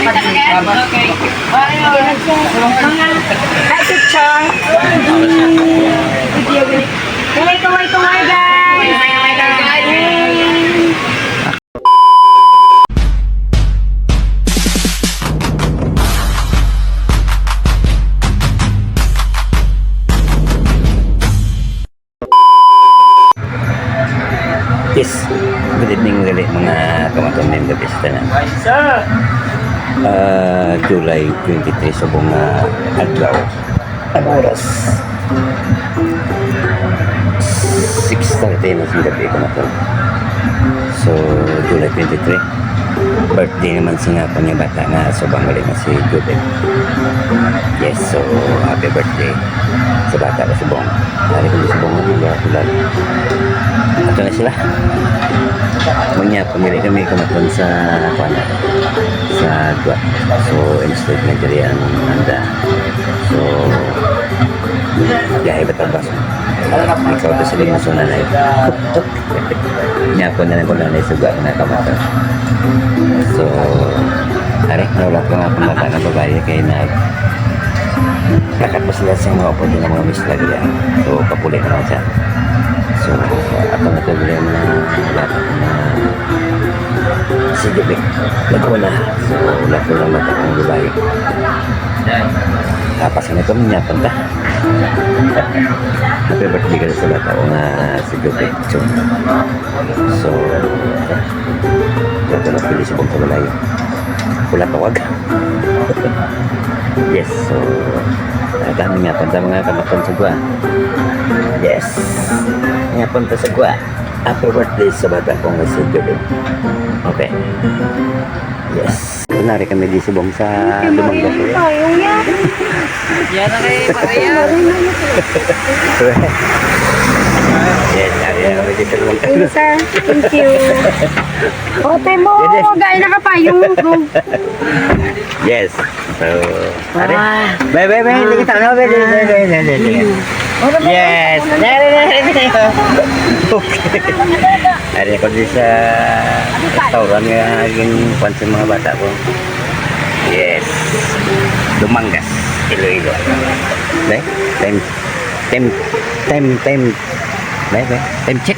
Okay. Hi, picture. Kaway, guys. Yes, good evening ulit mga kamaton din gabi sa tanan. July 23 subong adlaw. Ang oras 6:30 na sa gabi kamaton. So, July 23. Birthday naman sa nga niya bata nga subang ulit na si Jubel. Yes, so happy birthday sa bata ka subong. Hari ko subong nga ulan. Ito na sila. Manya, pamili kami kamaton sa Kuana, sa Dua. So, instead na diri ang handa. So, biyahe batabas. Ikaw ito sila yung sunanay. Niya po na lang ko na sa Dua na kamaton. So, hari, nawala ko nga pang bata na babae kay na nakapos sila sa mga upo din ng mga mislag yan. So, kapuli na lang siya. So, ako na ito bilhin na bata na si Jubik. Lago na. So, lago lang bata ng babae. Tapos na ito, minyapan ta. Happy birthday ka sa bata o nga si Jubik. So, ito na pili sa buong sa balay. Pula tawag. Yes, so kami nga punta mga kamaton sa gua. Yes, nga punta sa gua. Happy birthday sa bata kong si Jubin. Okay. Yes. Kunwari kami di subong sa Lumangga. Yan na kayo, Maria. Yes, kami di sa Lumangga. Sir, thank you. Ote mo, gaya na kapayong. Yes. So, bye. Hindi kita na. Yes. Okay. Hari ko di sa restaurant nga naging pansin mga bata ko. Yes. Lumangas. Iloilo. Dai, time. Dai. Time check.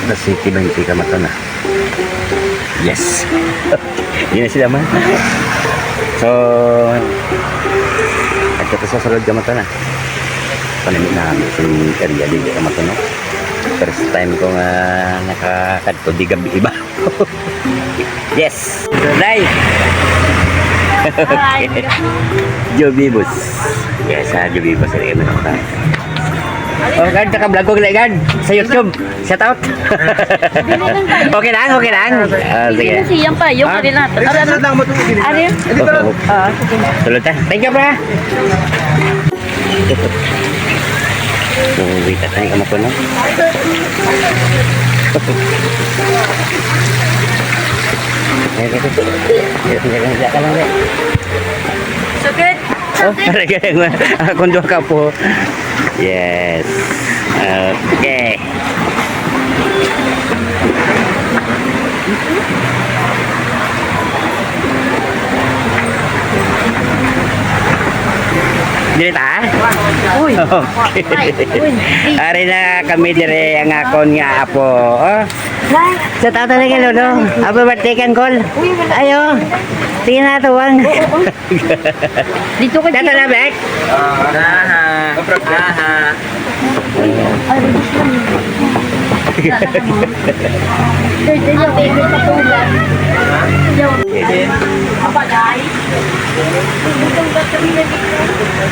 Nasi kibenti ka mata na. Yes. Yun na sila man. So, agad sa sarod ka mata na. Panamit na kami sa area di ka mata no. First time ko nga nakakadto di gabi iba. Yes. So, Day. Okay. Jobibus. Yes, Jobibus. Sige mo na. Oh, kan, naka-vlog ko gilid sa YouTube. Shout out. Okay lang. Sige. Siyang pa, yung kanila. Ano lang mo ito? Ano yun? Tulad ta. Thank you, bro. So, wait at tayo ka no? So good. Oh, talaga kundo ka po. Yes. Okay. Dili ta? Uy. Okay. Ari na kami dire ang akon nga apo. Oh. Sa tata na kilo no. Happy birthday kan kol. Ayo. Tingnan na tuwang. Dito ka Tata na back.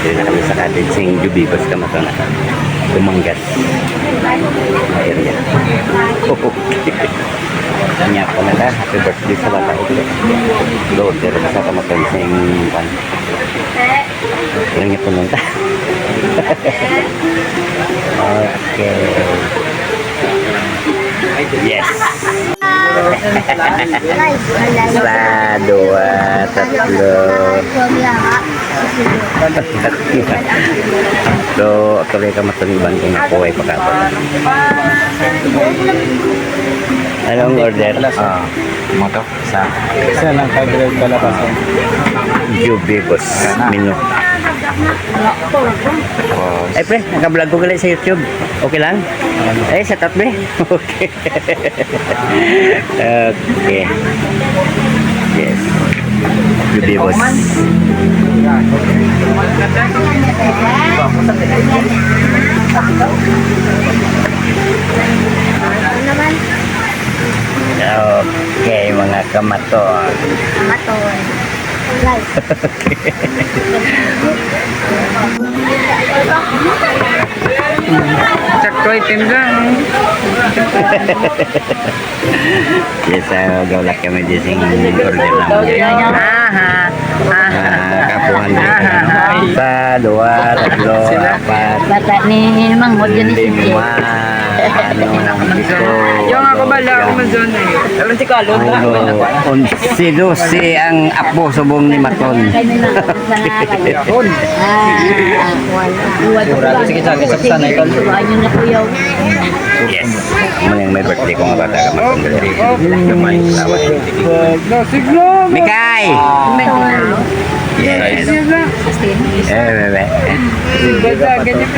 Dito na kami sa Kadinsing Jubibas Kamatona. Lumanggas na area. Kanya ko na lang. Happy birthday sa bata ko. Doon, dito sa Kamatansing pan. Ilang niya pununta. Okay. Yes. Sa dua, tatlo. So, tuloy ka matulibang kung ako ay pagkakot. Anong order? Moto sa lang kagre kalabasan. Jubibos menu. Ay pre, naka-vlog ko galing sa YouTube. Okay lang? Ay, sa top pre. Okay. Okay. Yes. Jubibos. Okay, mga kamaton. Maton. Sakto itim lang. Yes, gawlak kami di sing order lang. Kapuhan din. Sa dua, tatlo, apat, Bata ni Mang Hodyo ni Sinje. lima, Yung ako bala ako mazon eh. Alam si Kalon na. si Lucy ang apo subong ni Maton. Wala. Sige, sanay ka. Tuwaan yun na kuyaw. Yes. Muna may birthday ko nga bata ka Maton. Siglo. Mikay! Yes. Bebe.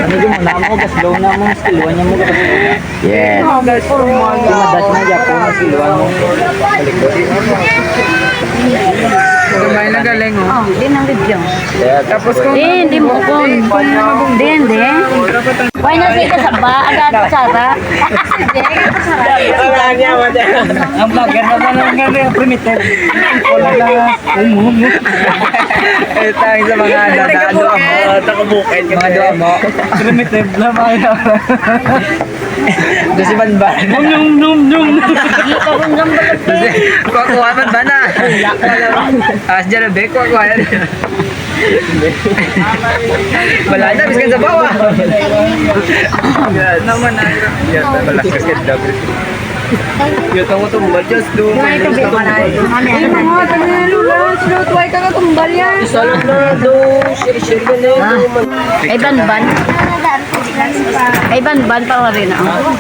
Ano yung namo gaslo na mo silwan niya mo. Yes. Madat na Japon na silwan mo. Kamay na galing oh. Oh, di nang video. Tapos kung Hindi mo ko. Hindi. Why na siya sa ba? Agad Sara. ang vlogger na lang nga primitive. Wala na. Tayo sa mga dadalo mo. Takabukid ka. Mga doa mo. Primitive na mga. Doon si Banban. Num. Kuha man ba na? As dyan na be, kuha yan. Wala na, biskan sa bawa. Naman na. Balas kasket dapat. Yung tamo tumbal, just do. Ay, mga tagalula. Tuway ka tumbal yan. Isa lang na, do. Share ka na. Ay, banban. Ay, banban pa rin ako.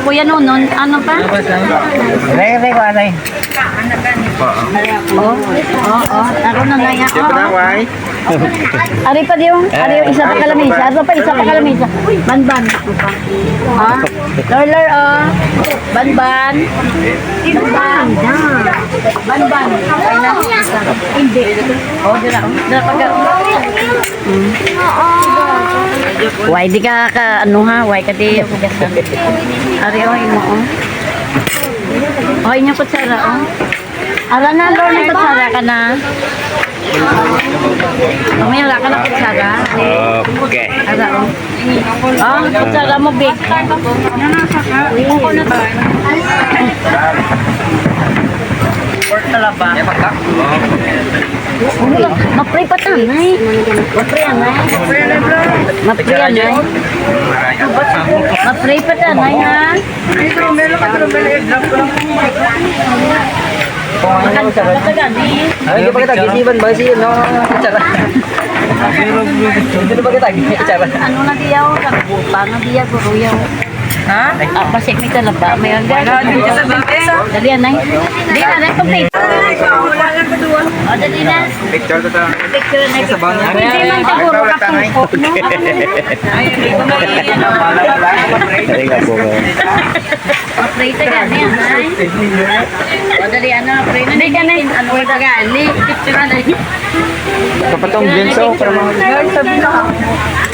Kuya Nonon, ano pa? Rey, ko anay. Ako na nga yan. Why? Ari pa yung isa pa kalamisa. Ano pa isa pa kalamisa? Banban. Lor, Banban. Banban. Banban. Ay na. Hindi. Dila. Dila pagka. Why di ka ano ha? Why ka di pugasan? Ari imo oh. Inyo kutsara oh. Ara na Lor na kutsara ka na. May wala ka na kutsara. Okay. Ara oh. Kutsara mo big. Pork talaba. Mapre pa tanay. Mapre anay. Mapre anay. Mapre pa tanay ha. Meron ka drop ko lang. Makan ka na gani. Ay, pa kita gisiban ba si no kutsara. Hindi ba kita kutsara? Ano na diyaw? Buta na diyaw guruyaw. Ha? Pasik may talaba. May agad. Dali anay. Dali anay complete. Wala lang ka duwan. Dali na. Picture to ta. Picture na picture. Hindi man siguro kapungkok no. Ay, hindi ko may Rey ka po. Pray ta gani anay. Dali ano pray na. Hindi ka na. Ano ta gani. Picture na dali. Kapatong Genso para mga sabi na.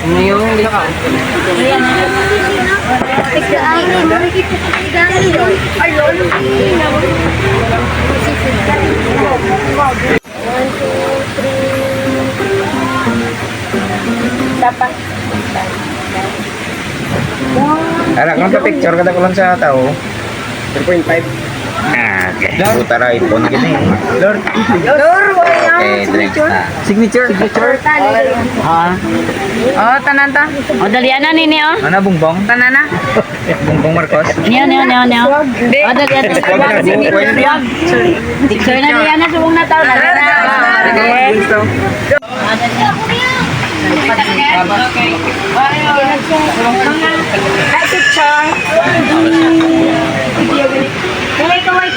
Ano yung naka? Picture ay gani yun. Ay lolo. 1, 2, 3. Dapat. Ara, kung pa picture kada ko lang sa tao. 3.5. Okay. Utara ipon gini. Lord. Okay, drinks na. Signature. Oh, tanan ta. O, dali na nini, oh. Ano, Bongbong? Tanan na. Bongbong Marcos. Niyo. O, dali na. Wag. Picture na niya na, subong na tao. Dali na. Gusto. Hi, picture. Kaway, guys.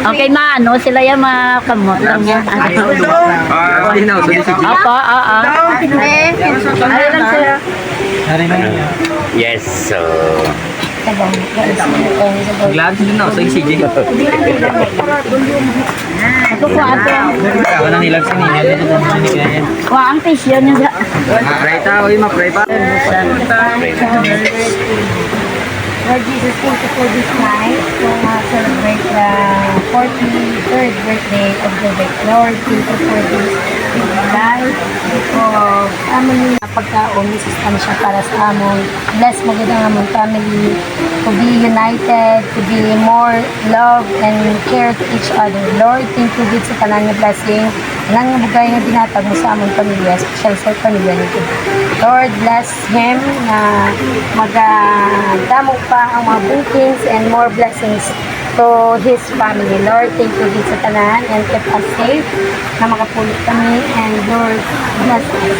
Okay, maano sila yung mga kamot lang yan. Hindi na, so si Opo, oo. Ano lang sila? Hari na yun. Yes, so... Gloves din na, so si CJ. Ito po ato. Ako nang nilag sa ninyo. Wa ang fish yun yung Pray ta, uy, ma-pray pa. Lord Jesus, thank you for this night to celebrate the 43rd birthday of the Lord. Thank you for this life, for family na pagkaon, sustansya para sa amon. Bless mo gid ang amon family to be united, to be more love and care to each other. Lord, thank you gid sa tanan nga blessing. Tanan nga bugay nga dinatag mo sa amon pamilya, special sa pamilya nito. Lord, bless him na magdamo pa ang mga bookings and more blessings to his family. Lord, thank you din sa tanan and keep us safe na makapulot kami. And Lord, bless us.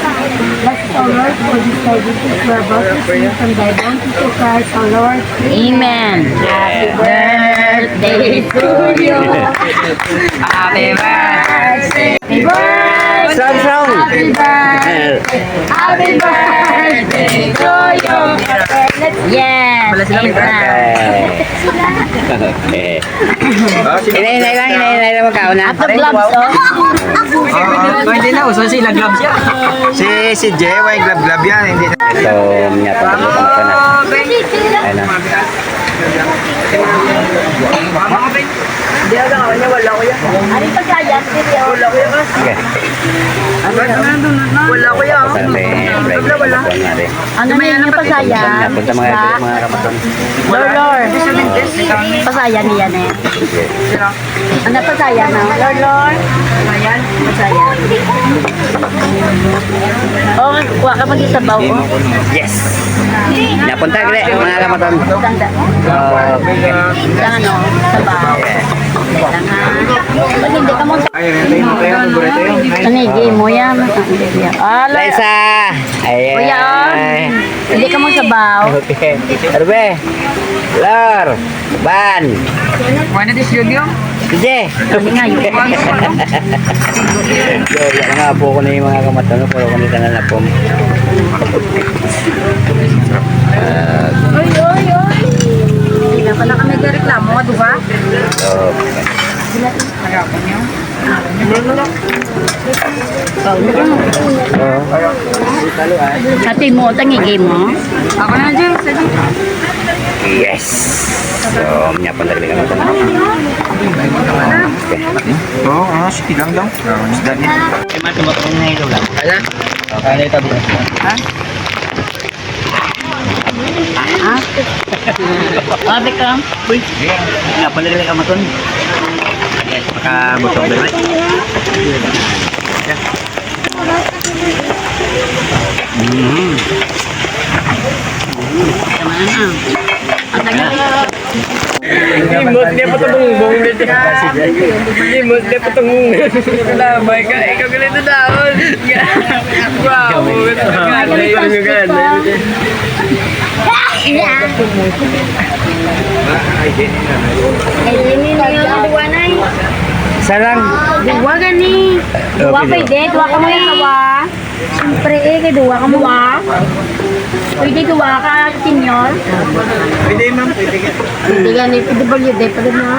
Bless us, O Lord, for this services we are about to see from thy bounty to Christ, O Lord. Amen. Happy birthday to you. Happy birthday. Happy birthday. Happy birthday. Happy birthday to you. Yes. Wala silang Okay. Hinay lang magkauna. Ato gloves, oh. Hindi na, uso sila gloves yan. Si Jay, way glab yan, hindi na. So, niya pa na na. Ayun na. Ano pa kaya? Wala ko yan. Okay. Wala ko yan. Sabi, wala. Ano na yun yung pasaya? Napunta mga kamaton. Lord. Pasaya niya na yan. Ano pasaya na? Lord. Pasaya. Oh, kuha ka mag-isabaw. Oh. Yes! Napunta kaya mga kamaton. Tanda. Lang ano, sabaw. Pag hindi ka mo sa... Ano, game mo yan. Liza! Ayan. Kuya, oh. Hindi ka mo sabaw. Okay. Arbe! Lor! Ban! Mana di studio? Sige! Hindi nga yun. Yo, yan nga po ko na yung mga kamaton. Pero kung hindi ka na napom. Hindi na pala kami reklamo, di ba? Okay. Hati mo, tangi game mo. Ako na dyan. Yes! So, niya pa nagli kamaton. Okay. Oo, sige lang daw. Isda niya. Kaya tumakong na ilo lang. Kaya? Kaya na ito. Ha? Sabi ka? Uy! Nga pa nagli kamaton. Yes, makabusog na rin. Tama na. Ang tagal. Imot dia patungbong dito. Imot dia patungbong. Kalabay ka, ikaw ganito daon. Wow, Sarang. Dua gani. Dua pwede. Dua ka mo yung kawa. Siyempre kay dua ka mo. Pwede gawa ka, senior. Pwede ma'am, pwede ka. Hindi ka ni PWD pa rin na.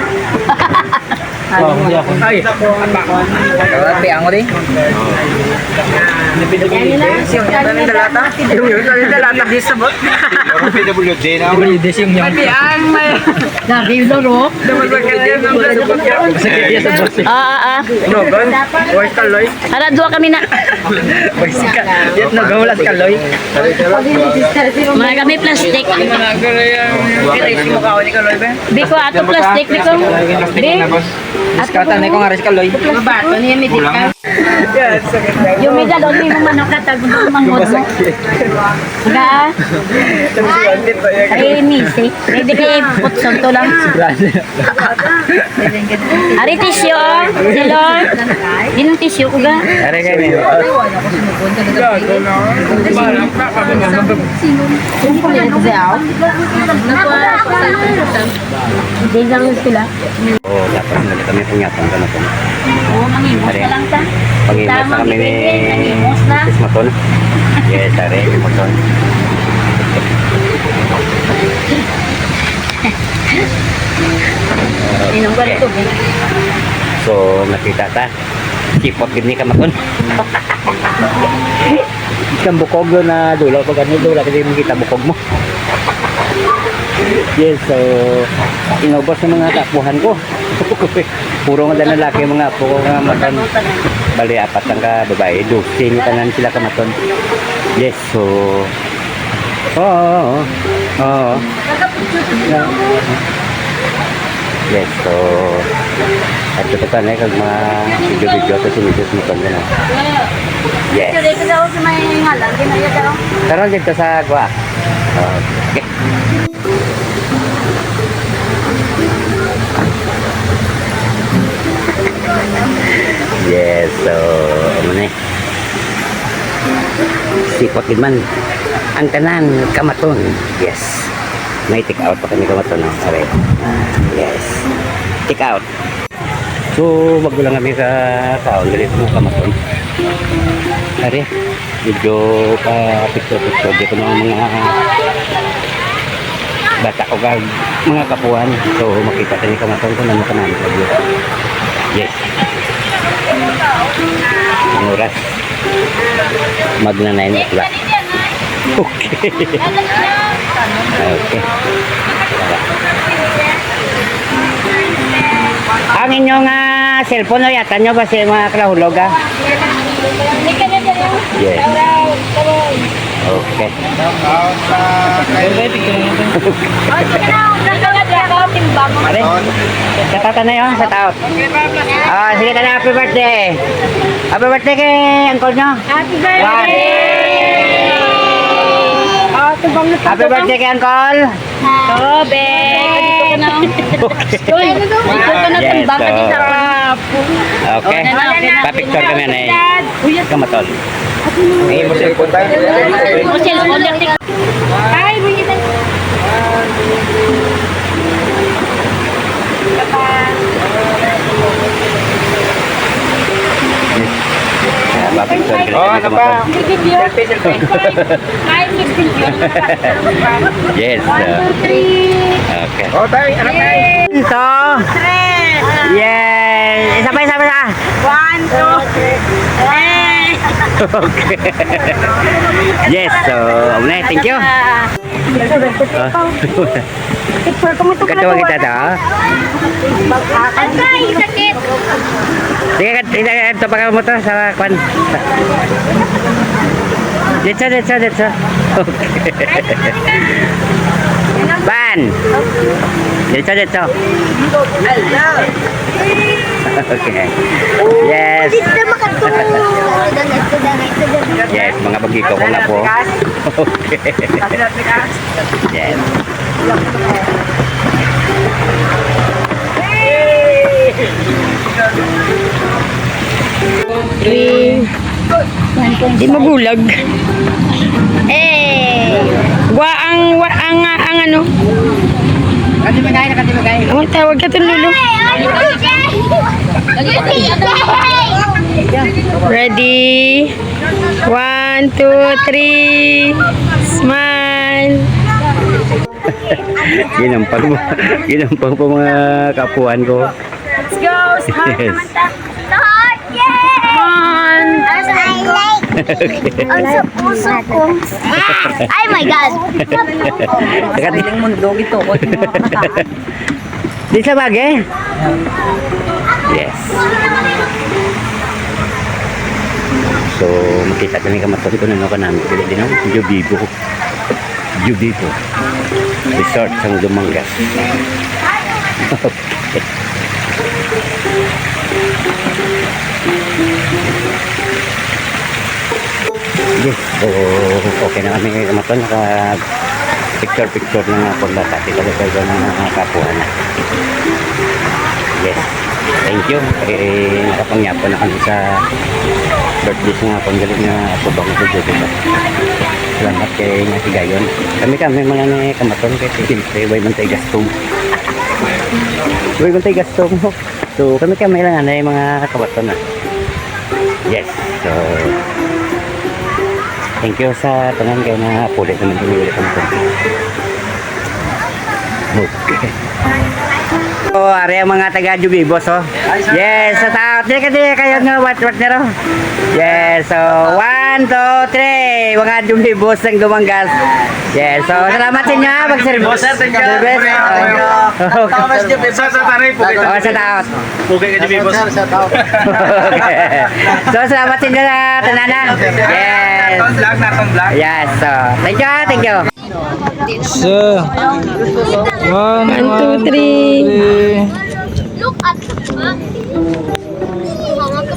Ay, karapi ang rin. Yung dalata. Yung dalata di sabot. Pero PWD na. Yung yung. Sabi yung loro. Where's Kaloy? Ara, dua kami na. Where's Kaloy? Yan, nagawalas Kaloy. Mga kami plastic. Kita mo kawan ni Kaloy ba? Biko, ato plastic. Biko. Diskatan na ko nga rin si Kaloy. Bato niya, may ka. Yes, Yung may dalon, may mga manok katag mo mangod mo. Ga? Ay, misi. Hindi kayo putson to lang. Ari, tissue, oh. Silon. Ginong tissue ko ga. Are kayo niyo. Hindi lang sila. Oh, dapat ngali kami punyatan ka na po. Oo, mangimos na lang ta. Pag-iwas na kami ni Mangimos na. Ismaton. Yes, are, Ismaton. Inong ko rin tubig. So, nakita ta. Kipot gini ka maton. Isang bukog doon na dulaw. Pag ano dulaw, kasi mo kita bukog mo. Yes, so, inubos ng mga kapuhan ko. Puro nga na lalaki mga apo ko nga maton. Bali, apat ang ka babae. Dusin tanan sila ka maton. Yes, so, oo. Yes, so, at ito pa na kag mga video-video ito sinisis mo kung gano'n. Yes. Kasi ko daw sa may ngalan, ginaya daw. Karoon dito sa Gua. Okay. Yes, so, ano na eh. Sipot din man. Ang tanan, kamaton. Yes. May take out pa kami kamaton. No? Okay. Yes. Take out. So, wag lang kami sa taon. Galit mo kamaton. Ari, medyo pa picture-picture. Dito ng mga bata ko kag mga kapuan. So, makita tayo kamaton kung ano ka namin sa view. Yes. Ang oras. Magna 9 o'clock. Okay. Okay. Ang inyong cellphone o yata nyo ba si mga kalahulog ah? Yes. Okay. Are, katata na yun sa taot. Ah, sige ka na, happy birthday. Happy birthday kay uncle nyo. Happy birthday! Happy birthday kay uncle. Tobek! Dito ka na. Uy, dito ka na Yes, tambang ka din sa Okay. Pa-picture kami na kamatol. May mo cellphone tayo. Mochel, order. Ay, bigyan na. Pa-picture kami Oh, ano pa? Selfie. Ay, picture. Yes. 1, 2, 3. Okay. Oh, tayo. Anak tayo. So, yes. Isa pa. 1, 2, 3. Okay. Yes, so, okay, thank you. Picture ko mo ito. Katuwa kita to. Ay, sakit. Sige, ito pa mo to sa kwan. Ditso. Okay. Ban. Ditso. Okay. Yes. Yes, mga bagiko ko na po. Okay. Yes. Di mabulag. Wa ang ano. Ang tawag ka itong lulo. Ready? 1, 2, 3. Smile. Ginampang po mga kapuan ko. Let's go! Smile Yes. naman ta. Lahat! Yay! On! I like. Ang sa puso ko. Ay my God! Sariling mundo, ito ko. Di sa bagay? Yes. So, makita kami kamaton ko na namin. Pili din ang Jubibo. Jubibo. Resort sa Dumangas. Okay. Yes. So, okay na kami kamaton. Picture ng pagdata. Kita ko kayo ng mga kapuan na. Yes. Thank you. Nakapangyapo na kami sa birthday nga panggaling na subang ko dito. Salamat kay nga si Gayon. Kami mga ni kamaton kay siyempre way man tay gastong. Way man tay gastong. So kami lang na mga kamaton na. Yes. So thank you sa tanan kay na pulit naman dinili kamaton. Okay. Oh, ari ang mga taga Jubibos, oh. Yes, sa tao. Dili kayo nga what nero. Yes, so 1, 2, 3. Mga Jubibos ng Dumangas. Yes, so salamat sa inyo ha, mag-service. Sir, thank you. Service. Thomas Jubib. Sa taray po. Oh, sa tao. Pugay ka Jubib. Okay. So salamat sa inyo na tanana. Yes. Natong vlog. Yes, so thank you, ha, thank you. So, 1, 1, 2, 3. Look at the map.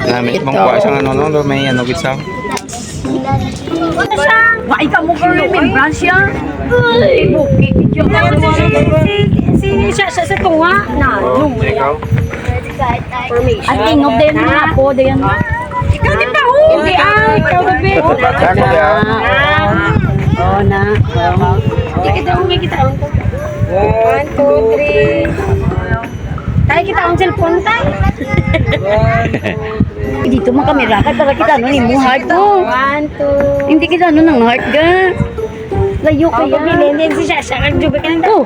Namin mong kuha siyang ano, may ano gitsang. Wai ka mo ka remembrance yan. Ay, buki. Sa tunga na. Ikaw? Ang tingog din na po din. Ikaw di ba? Hindi ikaw gabi. Ako ya. Oh na. Hindi kita umikita. 1, 2, 3. Tayo kita ang cellphone tayo. Dito mo kamera ka talaga kita ano ni mo heart to. 1, 2. Hindi kita ano ng heart ga. Layo Kaya kaya. bilhin si Sasha kag jubi ka ng Ala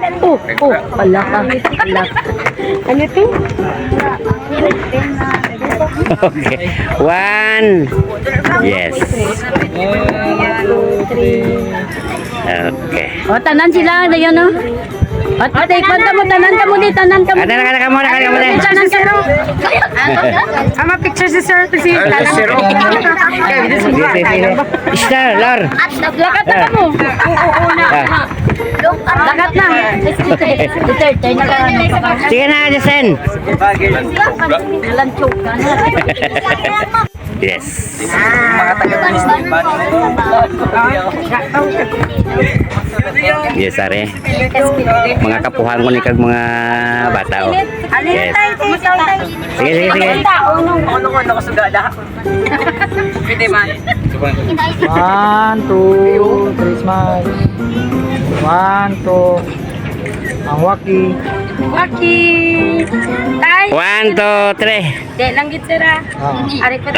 ka. Ala. Ano to? Okay. 1. Yes. 2, 3. Okay. O tanan sila dayon no. At ate kwanta mo tanan ka mo di tanan ka mo. Kada ka mo. Tanan ka ro. Ama picture si Sir si Zero. Star, Lor. Lakat na ka mo. Oo na. Lakat na. Turn na ka. Sige na, Jasen. Dalan choke ka na. Yes. Yes, are. Mga kapuhan ko ni kag mga bata, oh. Yes. Sige. Pwede man. 1, 2, 3 smile. 1, 2. Ang waki. Waki. Tay. 1, 2, 3. De lang gid sira. Ari pa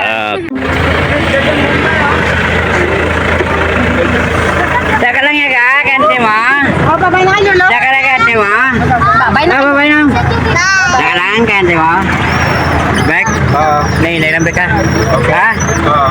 Daka lang ya ka, kante mo. Oh, babay na kayo, lo. Daka lang kante mo. Babay na. Babay na. Daka lang kante mo. Back. Nay lang ka. Okay. Ha? Oo.